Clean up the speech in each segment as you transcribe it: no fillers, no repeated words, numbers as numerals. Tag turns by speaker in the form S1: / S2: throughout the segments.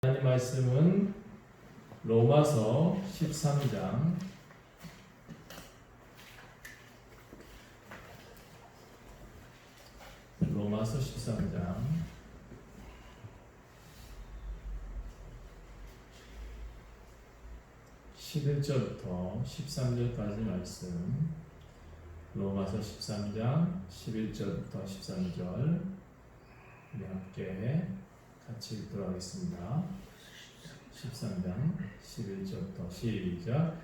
S1: 하나님 말씀은 로마서 13장 로마서 13장 11절부터 13절까지 말씀, 로마서 13장 11절부터 13절 우리 함께 같이 읽도록 하겠습니다. 13장 11절부터 시작.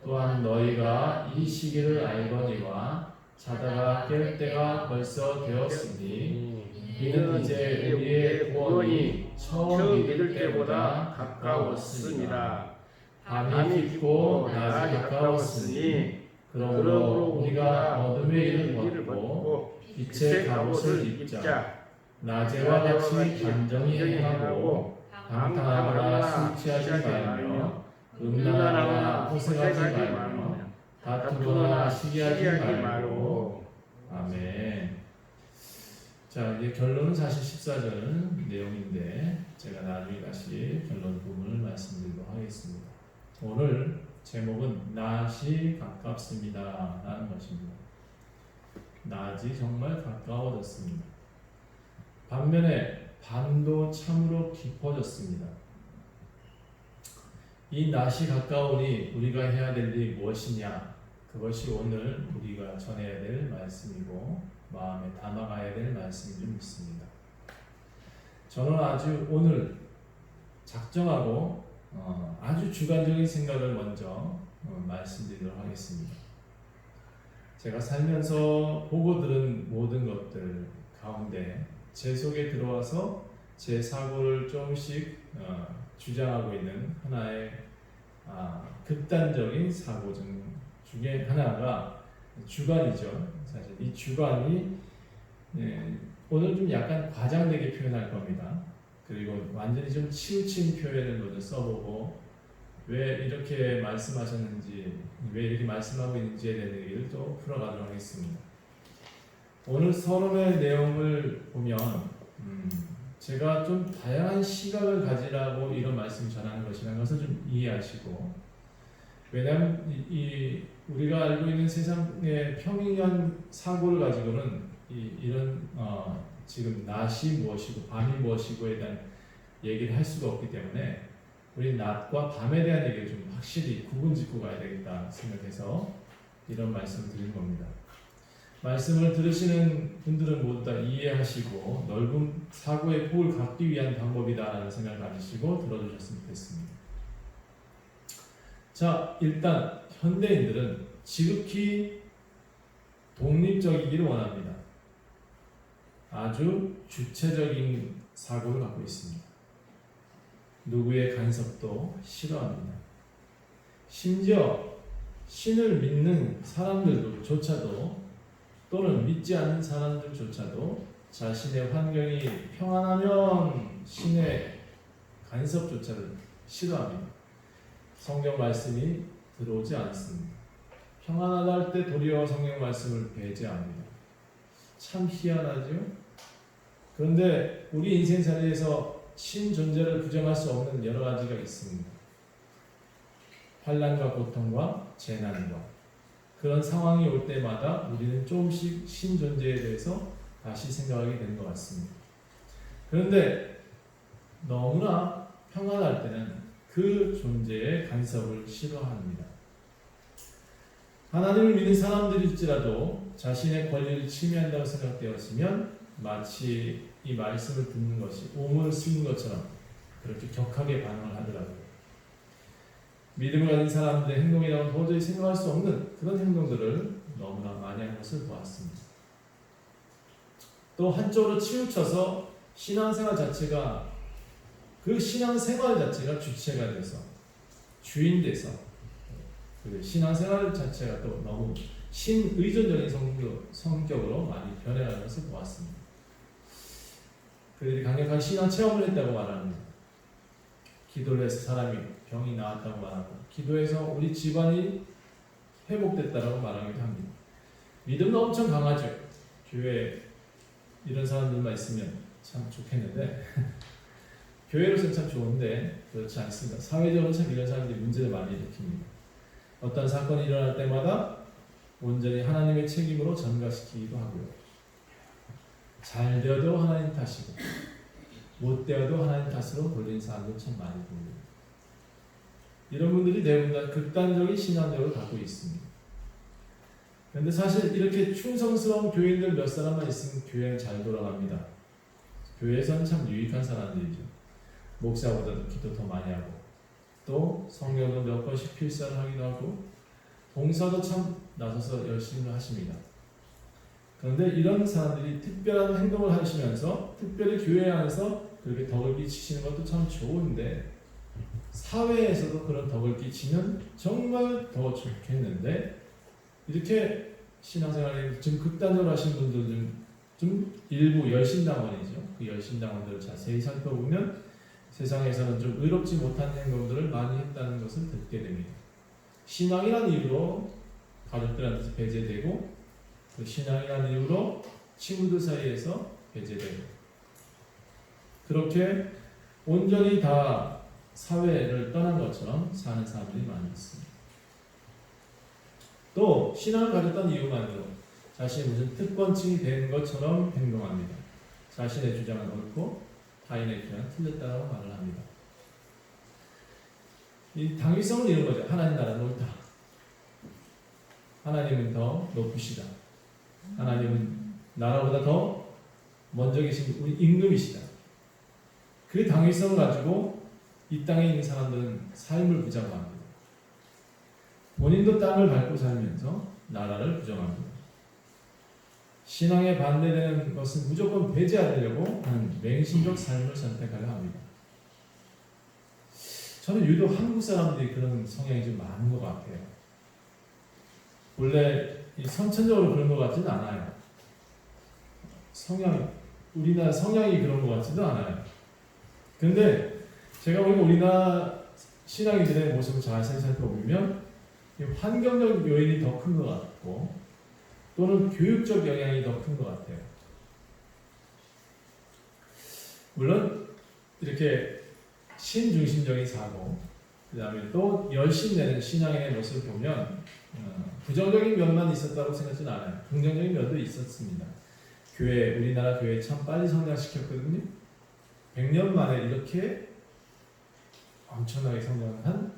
S1: 또한 너희가 이 시기를 알거니와 자다가 깰 때가 벌써 되었으니 이는 이제 우리의 구원이 처음 믿을 때보다 가까웠습니다. 밤이 깊고 낮이 가까웠으니 그러므로 우리가 어둠의 일을 벗고 빛의 갑옷을 입자. 낮에와 같이 단정히 행하고 방탕하거나 술 취하지 말며 음란하거나 호색하지 말며 다투거나 시기하지 말고. 아멘. 자, 이제 결론은 사실 14절 내용인데 제가 나중에 다시 결론 부분을 말씀드리도록 하겠습니다. 오늘 제목은 낮이 가깝습니다 라는 것입니다. 낮이 정말 가까워졌습니다. 반면에 밤도 참으로 깊어졌습니다. 이 낮이 가까우니 우리가 해야 될 일이 무엇이냐? 그것이 오늘 우리가 전해야 될 말씀이고 마음에 담아가야 될 말씀인 줄 믿습니다. 저는 아주 오늘 작정하고 아주 주관적인 생각을 먼저 말씀드리도록 하겠습니다. 제가 살면서 보고 들은 모든 것들 가운데 제 속에 들어와서 제 사고를 조금씩 주장하고 있는 하나의 극단적인 사고 중에 하나가 주관이죠. 사실 이 주관이 오늘 좀 약간 과장되게 표현할 겁니다. 그리고 완전히 좀 치우친 표현을 먼저 써보고 왜 이렇게 말씀하셨는지, 왜 이렇게 말씀하고 있는지에 대한 얘기를 또 풀어가도록 하겠습니다. 오늘 서론의 내용을 보면 제가 좀 다양한 시각을 가지라고 이런 말씀을 전하는 것이라는 것을 좀 이해하시고, 왜냐하면 우리가 알고 있는 세상의 평이한 사고를 가지고는 이런 지금 낮이 무엇이고 밤이 무엇이고에 대한 얘기를 할 수가 없기 때문에 우리 낮과 밤에 대한 얘기를 좀 확실히 구분짓고 가야 되겠다 생각해서 이런 말씀을 드린 겁니다. 말씀을 들으시는 분들은 모두 다 이해하시고 넓은 사고의 폭을 갖기 위한 방법이다라는 생각을 가지시고 들어주셨으면 좋겠습니다. 자, 일단 현대인들은 지극히 독립적이기를 원합니다. 아주 주체적인 사고를 갖고 있습니다. 누구의 간섭도 싫어합니다. 심지어 신을 믿는 사람들조차도 또는 믿지 않는 사람들조차도 자신의 환경이 평안하면 신의 간섭조차를 싫어합니다. 성경 말씀이 들어오지 않습니다. 평안하다 할 때 도리어 성경 말씀을 배제합니다. 참 희한하죠? 그런데 우리 인생살이에서 신 존재를 부정할 수 없는 여러 가지가 있습니다. 환난과 고통과 재난과 그런 상황이 올 때마다 우리는 조금씩 신 존재에 대해서 다시 생각하게 되는 것 같습니다. 그런데 너무나 평안할 때는 그 존재의 간섭을 싫어합니다. 하나님을 믿는 사람들일지라도 자신의 권리를 침해한다고 생각되었으면 마치 이 말씀을 듣는 것이 오물을 쓰는 것처럼 그렇게 격하게 반응을 하더라고요. 믿음을 가진 사람들의 행동이라면 도저히 생각할 수 없는 그런 행동들을 너무나 많이 하는 것을 보았습니다. 또 한쪽으로 치우쳐서 신앙생활 자체가, 그 신앙생활 자체가 주체가 돼서 주인 돼서 그 신앙생활 자체가 또 너무 신의존적인 성격으로 많이 변해가는 것을 보았습니다. 그들이 강력한 신앙 체험을 했다고 말합니다. 기도를 해서 사람이 병이 나았다고 말하고, 기도해서 우리 집안이 회복됐다고 말하기도 합니다. 믿음도 엄청 강하죠. 교회에 이런 사람들만 있으면 참 좋겠는데 교회로서는 참 좋은데 그렇지 않습니다. 사회적으로 참 이런 사람들이 문제를 많이 일으킵니다. 어떤 사건이 일어날 때마다 온전히 하나님의 책임으로 전가시키기도 하고요. 잘 되어도 하나님 탓이고 못 되어도 하나님 탓으로 돌린 사람들 참 많이 봅니다. 이런 분들이 대부분 다 극단적인 신앙적을 갖고 있습니다. 그런데 사실 이렇게 충성스러운 교인들 몇 사람만 있으면 교회는 잘 돌아갑니다. 교회에서는 참 유익한 사람들이죠. 목사보다도 기도 더 많이 하고 또 성경도 몇 번씩 필사를 하기도 하고 봉사도 참 나서서 열심히 하십니다. 그런데 이런 사람들이 특별한 행동을 하시면서 특별히 교회 안에서 그렇게 덕을 끼치시는 것도 참 좋은데 사회에서도 그런 덕을 끼치면 정말 더 좋겠는데 이렇게 신앙생활을 좀 극단적으로 하시는 분들 좀 일부 열심당원이죠. 그 열심당원들을 자세히 살펴보면 세상에서는 좀 의롭지 못한 행동들을 많이 했다는 것을 듣게 됩니다. 신앙이라는 이유로 가족들한테 배제되고 그 신앙이라는 이유로 친구들 사이에서 배제되고 그렇게 온전히 다 사회를 떠난 것처럼 사는 사람들이 많이 있습니다. 또 신앙을 가졌던 이유만으로 자신이 무슨 특권층이 된 것처럼 행동합니다. 자신의 주장은 옳고 타인의 주장은 틀렸다고 말을 합니다. 이 당위성은 이런 거죠. 하나님 나라는 옳다. 하나님은 더 높으시다. 하나님은 나라보다 더 먼저 계신 우리 임금이시다. 그 당위성을 가지고 이 땅에 있는 사람들은 삶을 부정합니다. 본인도 땅을 밟고 살면서 나라를 부정합니다. 신앙에 반대되는 것은 무조건 배제하려고 하는 맹신적 삶을 선택하려 합니다. 저는 유독 한국 사람들이 그런 성향이 좀 많은 것 같아요. 원래 선천적으로 그런 것 같지는 않아요. 우리나라 성향이 그런 것 같지도 않아요. 근데 제가 보기엔 우리나라 신앙인들의 모습을 자세히 살펴보면 환경적 요인이 더 큰 것 같고 또는 교육적 영향이 더 큰 것 같아요. 물론 이렇게 신중심적인 사고 그 다음에 또 열심내는 신앙인의 모습을 보면 부정적인 면만 있었다고 생각하지는 않아요. 긍정적인 면도 있었습니다. 우리나라 교회 참 빨리 성장시켰거든요. 100년 만에 이렇게 엄청나게 성장한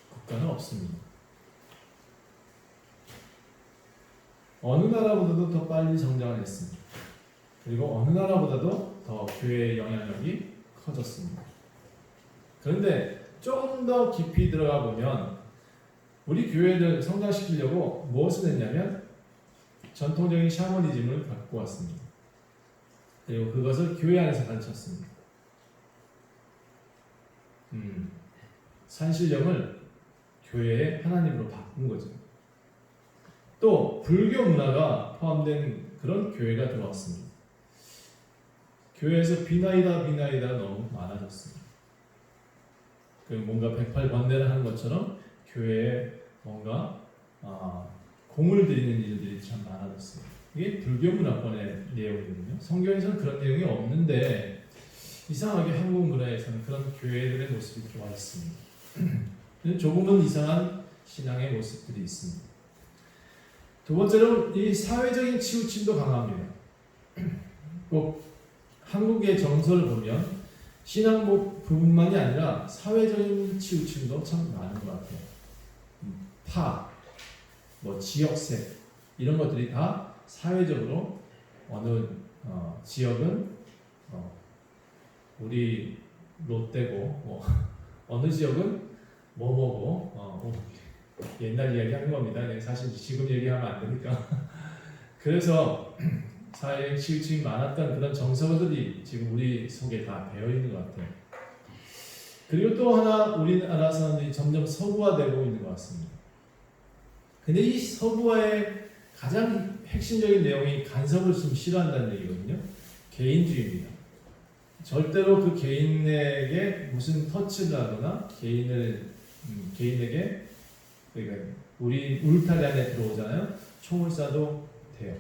S1: 국가는 없습니다. 어느 나라보다도 더 빨리 성장을 했습니다. 그리고 어느 나라보다도 더 교회의 영향력이 커졌습니다. 그런데 조금 더 깊이 들어가 보면 우리 교회를 성장시키려고 무엇을 했냐면 전통적인 샤머니즘을 갖고 왔습니다. 그리고 그것을 교회 안에서 가르쳤습니다. 산신령을 교회의 하나님으로 바꾼 거죠. 또 불교 문화가 포함된 그런 교회가 들어왔습니다. 교회에서 비나이다 너무 많아졌습니다. 뭔가 108번뇌를 하는 것처럼 교회에 뭔가 공을 들이는 일들이 참 많아졌습니다. 이게 불교 문화권의 내용이거든요. 성경에서는 그런 내용이 없는데 이상하게 한국 문화에서는 그런 교회들의 모습이 들어와 있습니다. 조금은 이상한 신앙의 모습들이 있습니다. 두 번째로 이 사회적인 치우침도 강합니다. 꼭 한국의 정서를 보면 신앙 부분만이 아니라 사회적인 치우침도 참 많은 것 같아요. 지역색 이런 것들이 다 사회적으로 어느 지역은 우리 롯데고 어느 지역은 뭐뭐고 옛날 이야기 하는 겁니다. 사실 지금 얘기하면 안 되니까. 그래서 사회적 치우침이 많았던 그런 정서들이 지금 우리 속에 다 배어 있는 것 같아요. 그리고 또 하나 우리나라 사람들이 점점 서구화되고 있는 것 같습니다. 근데 이 서구화의 가장 핵심적인 내용이 간섭을 좀 싫어한다는 얘기거든요. 개인주의입니다. 절대로 그 개인에게 무슨 터치를 하거나 개인에게 그러니까 우리 울타리 안에 들어오잖아요. 총을 쏴도 돼요.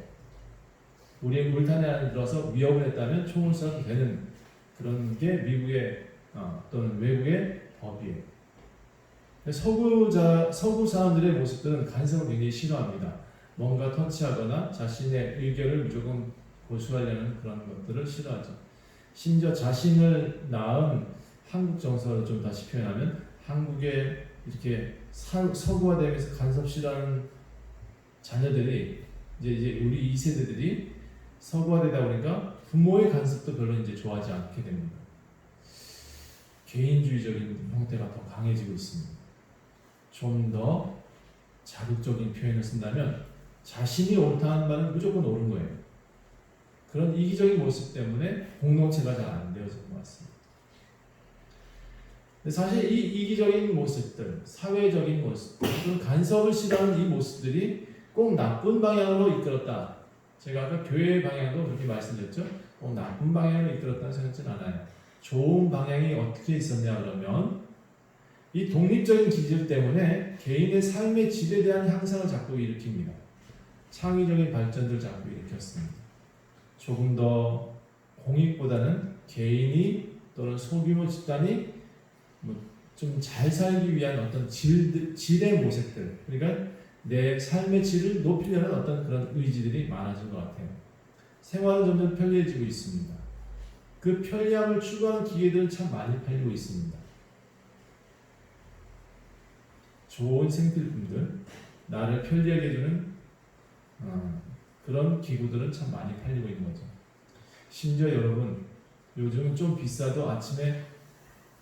S1: 우리 울타리 안에 들어서 위협을 했다면 총을 쏴도 되는 그런 게 미국의 또는 외국의 법이에요. 서구 사람들의 모습들은 간섭을 굉장히 싫어합니다. 뭔가 터치하거나 자신의 의견을 무조건 고수하려는 그런 것들을 싫어하죠. 심지어 자신을 낳은 한국 정서를 좀 다시 표현하면 한국에 이렇게 서구화되면서 간섭 싫어하는 자녀들이 이제 우리 2세대들이 서구화되다 보니까 부모의 간섭도 별로 이제 좋아하지 않게 됩니다. 개인주의적인 형태가 더 강해지고 있습니다. 좀 더 자극적인 표현을 쓴다면 자신이 옳다는 말은 무조건 옳은 거예요. 그런 이기적인 모습 때문에 공동체가 잘 안 되어질 것 같습니다. 근데 사실 이 이기적인 모습들, 사회적인 모습들, 또는 간섭을 싫어하는 이 모습들이 꼭 나쁜 방향으로 이끌었다. 제가 아까 교회 방향도 그렇게 말씀드렸죠. 꼭 나쁜 방향으로 이끌었다는 생각은 않아요. 좋은 방향이 어떻게 있었냐 그러면 이 독립적인 기질 때문에 개인의 삶의 질에 대한 향상을 자꾸 일으킵니다. 창의적인 발전들을 자꾸 일으켰습니다. 조금 더 공익보다는 개인이 또는 소규모 집단이 좀 잘 살기 위한 어떤 질의 모색들, 그러니까 내 삶의 질을 높이려는 어떤 그런 의지들이 많아진 것 같아요. 생활은 점점 편리해지고 있습니다. 그 편리함을 추구하는 기계들은 참 많이 팔리고 있습니다. 좋은 생필품들, 나를 편리하게 해주는 그런 기구들은 참 많이 팔리고 있는 거죠. 심지어 여러분, 요즘은 좀 비싸도 아침에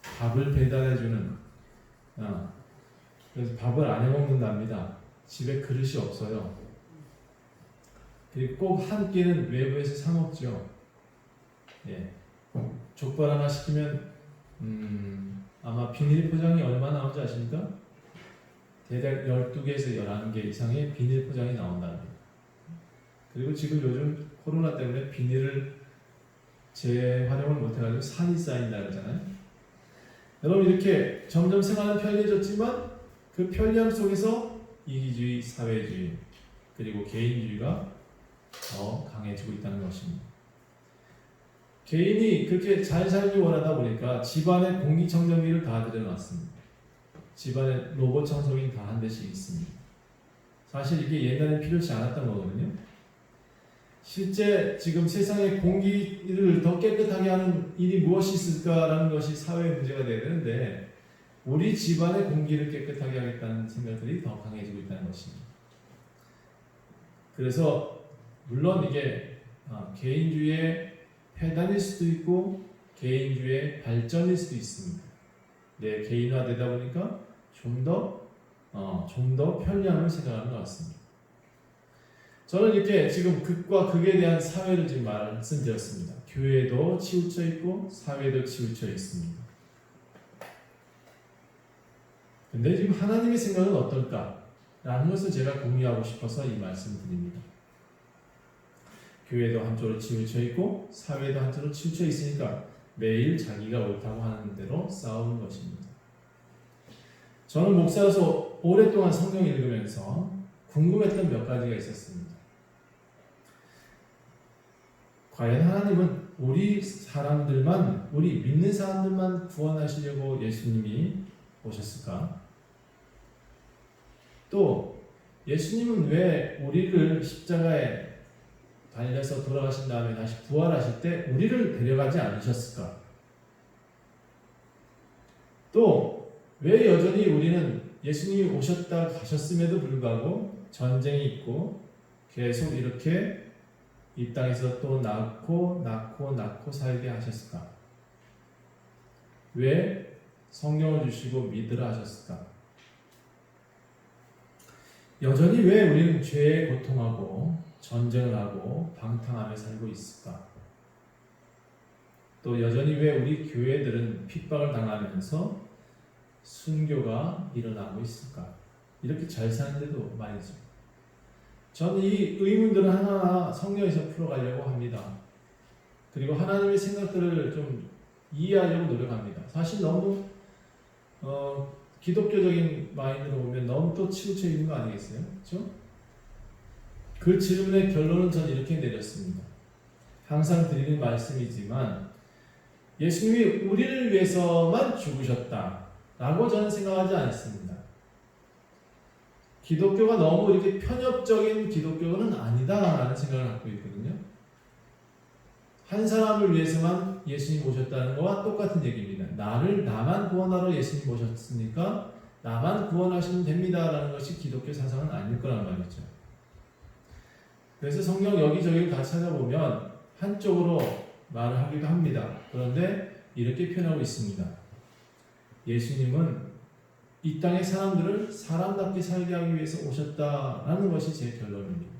S1: 밥을 배달해주는, 그래서 밥을 안 해먹는답니다. 집에 그릇이 없어요. 그리고 꼭 한 끼는 외부에서 사 먹죠. 예. 족발 하나 시키면 아마 비닐 포장이 얼마 나오는지 아십니까? 대략 12개에서 11개 이상의 비닐 포장이 나온답니다. 그리고 지금 요즘 코로나 때문에 비닐을 재활용을 못해가지고 산이 쌓인다 그러잖아요. 여러분, 이렇게 점점 생활은 편리해졌지만 그 편리함 속에서 이기주의, 사회주의, 그리고 개인주의가 더 강해지고 있다는 것입니다. 개인이 그렇게 잘 살기 원하다 보니까 집안에 공기청정기를 다 들여놨습니다. 집안에 로봇 청소기 다 한 대씩 있습니다. 사실 이게 옛날에 필요치 않았던 거거든요. 실제 지금 세상의 공기를 더 깨끗하게 하는 일이 무엇이 있을까라는 것이 사회의 문제가 되어야 되는데 우리 집안의 공기를 깨끗하게 하겠다는 생각들이 더 강해지고 있다는 것입니다. 그래서 물론 이게 개인주의의 폐단일 수도 있고 개인주의의 발전일 수도 있습니다. 내 개인화되다 보니까 좀 더 편리함을 생각하는 것 같습니다. 저는 이렇게 지금 극과 극에 대한 사회를 지금 말씀드렸습니다. 교회도 치우쳐 있고 사회도 치우쳐 있습니다. 근데 지금 하나님의 생각은 어떨까? 라는 것을 제가 공유하고 싶어서 이 말씀을 드립니다. 교회도 한쪽으로 치우쳐 있고 사회도 한쪽으로 치우쳐 있으니까 매일 자기가 옳다고 하는 대로 싸우는 것입니다. 저는 목사로서 오랫동안 성경 읽으면서 궁금했던 몇 가지가 있었습니다. 과연 하나님은 우리 믿는 사람들만 구원하시려고 예수님이 오셨을까? 또 예수님은 왜 우리를 십자가에 달려서 돌아가신 다음에 다시 부활하실 때 우리를 데려가지 않으셨을까? 또 왜 여전히 우리는 예수님이 오셨다 가셨음에도 불구하고 전쟁이 있고 계속 이렇게 이 땅에서 또 낳고 살게 하셨을까? 왜 성령을 주시고 믿으라 하셨을까? 여전히 왜 우리는 죄에 고통하고 전쟁을 하고 방탕하며 살고 있을까? 또 여전히 왜 우리 교회들은 핍박을 당하면서 순교가 일어나고 있을까? 이렇게 잘 사는데도 말이죠. 저는 이 의문들을 하나하나 성경에서 풀어가려고 합니다. 그리고 하나님의 생각들을 좀 이해하려고 노력합니다. 사실 너무 기독교적인 마인드로 보면 너무 또 치우쳐 있는 거 아니겠어요? 그렇죠? 그 질문의 결론은 저는 이렇게 내렸습니다. 항상 드리는 말씀이지만 예수님이 우리를 위해서만 죽으셨다라고 저는 생각하지 않습니다. 기독교가 너무 이렇게 편협적인 기독교는 아니다라는 생각을 갖고 있거든요. 한 사람을 위해서만 예수님 오셨다는 것과 똑같은 얘기입니다. 나만 구원하러 예수님 오셨으니까 나만 구원하시면 됩니다라는 것이 기독교 사상은 아닐 거란 말이죠. 그래서 성경 여기저기 다 찾아보면 한쪽으로 말을 하기도 합니다. 그런데 이렇게 표현하고 있습니다. 예수님은 이 땅의 사람들을 사람답게 살게 하기 위해서 오셨다라는 것이 제 결론입니다.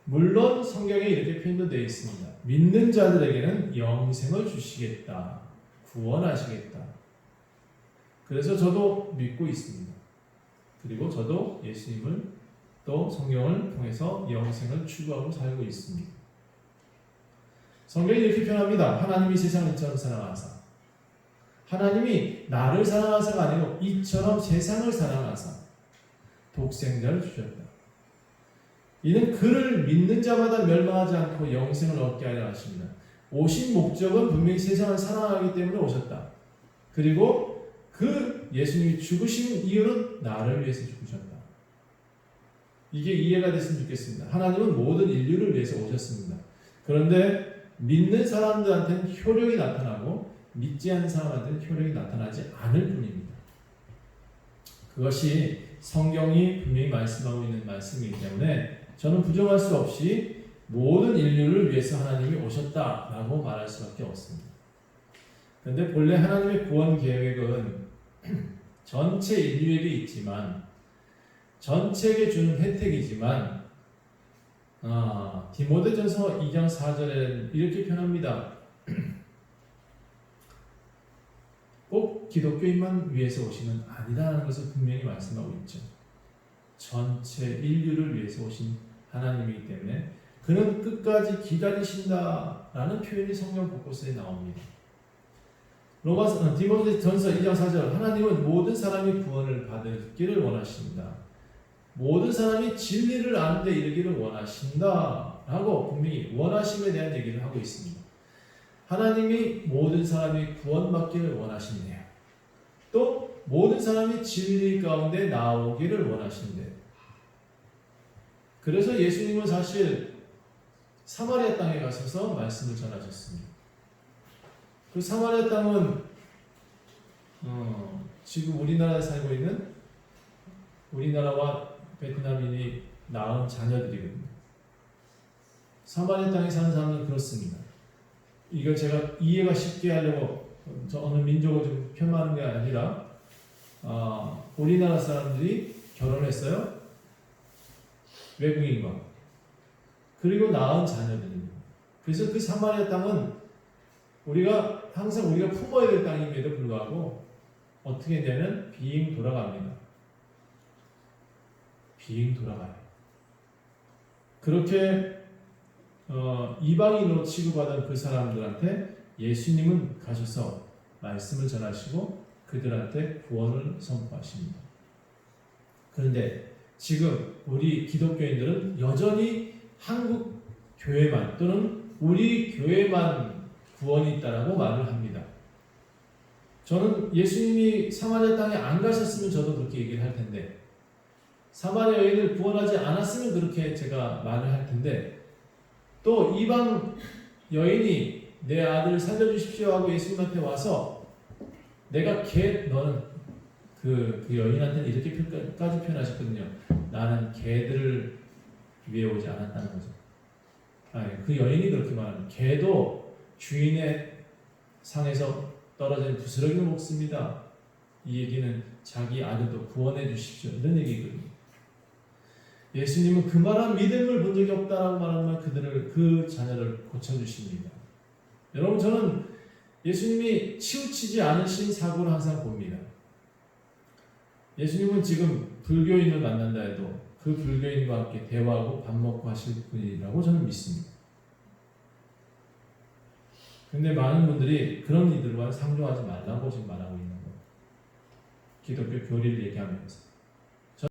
S1: 물론 성경에 이렇게 표현도 되어 있습니다. 믿는 자들에게는 영생을 주시겠다. 구원하시겠다. 그래서 저도 믿고 있습니다. 그리고 저도 예수님을 또 성경을 통해서 영생을 추구하고 살고 있습니다. 성경이 이렇게 표현합니다. 하나님이 세상을 이처럼 사랑하사. 하나님이 나를 사랑하사가 아니고 이처럼 세상을 사랑하사 독생자를 주셨다. 이는 그를 믿는 자마다 멸망하지 않고 영생을 얻게 하려 하십니다. 오신 목적은 분명히 세상을 사랑하기 때문에 오셨다. 그리고 그 예수님이 죽으신 이유는 나를 위해서 죽으셨다. 이게 이해가 됐으면 좋겠습니다. 하나님은 모든 인류를 위해서 오셨습니다. 그런데 믿는 사람들한테는 효력이 나타나고 믿지 않는 사람한테는 효력이 나타나지 않을 뿐입니다. 그것이 성경이 분명히 말씀하고 있는 말씀이기 때문에 저는 부정할 수 없이 모든 인류를 위해서 하나님이 오셨다라고 말할 수밖에 없습니다. 그런데 본래 하나님의 구원 계획은 전체 인류에게 있지만 전체에게 주는 혜택이지만 디모데전서 2장 4절에는 이렇게 표현합니다. 꼭 기독교인만 위해서 오시는 아니라는 것을 분명히 말씀하고 있죠. 전체 인류를 위해서 오신 하나님이기 때문에 그는 끝까지 기다리신다라는 표현이 성경 곳곳에 나옵니다. 디모데전서 2장 4절 하나님은 모든 사람이 구원을 받기를 원하십니다. 모든 사람이 진리를 아는 데 이르기를 원하신다라고 분명히 원하심에 대한 얘기를 하고 있습니다. 하나님이 모든 사람이 구원받기를 원하신대요. 또 모든 사람이 진리 가운데 나오기를 원하신대요. 그래서 예수님은 사실 사마리아 땅에 가셔서 말씀을 전하셨습니다. 그 사마리아 땅은 지금 우리나라에 살고 있는 우리나라와 베트남인이 낳은 자녀들이거든요. 사마리아 땅에 사는 사람은 그렇습니다. 이걸 제가 이해가 쉽게 하려고 어느 민족을 좀 폄하하는 게 아니라 우리나라 사람들이 결혼했어요. 외국인과. 그리고 낳은 자녀들입니다. 그래서 그 사마리아 땅은 항상 우리가 품어야 될 땅임에도 불구하고 어떻게 되면 빙 돌아갑니다. 빙 돌아가요. 그렇게 이방인으로 취급받은 그 사람들한테 예수님은 가셔서 말씀을 전하시고 그들한테 구원을 선포하십니다. 그런데 지금 우리 기독교인들은 여전히 한국 교회만 또는 우리 교회만 구원이 있다라고 말을 합니다. 저는 예수님이 사마리아 땅에 안 가셨으면 저도 그렇게 얘기를 할 텐데 사마리아 여인을 구원하지 않았으면 그렇게 제가 말을 할 텐데 또 이방 여인이 내 아들을 살려주십시오 하고 예수님한테 와서 너는 그 여인한테는 이렇게까지 표현하셨거든요. 나는 개들을 위해 오지 않았다는 거죠. 그 여인이 그렇게 말합니다. 개도 주인의 상에서 떨어진 부스러기를 먹습니다. 이 얘기는 자기 아들도 구원해 주십시오. 이런 얘기거든요. 예수님은 그만한 믿음을 본 적이 없다라고 말하면 그 자녀를 고쳐주십니다. 여러분 저는 예수님이 치우치지 않으신 사고를 항상 봅니다. 예수님은 지금 불교인을 만난다 해도 그 불교인과 함께 대화하고 밥 먹고 하실 분이라고 저는 믿습니다. 근데 많은 분들이 그런 이들과 상종하지 말라고 지금 말하고 있는 거예요. 기독교 교리를 얘기하면서.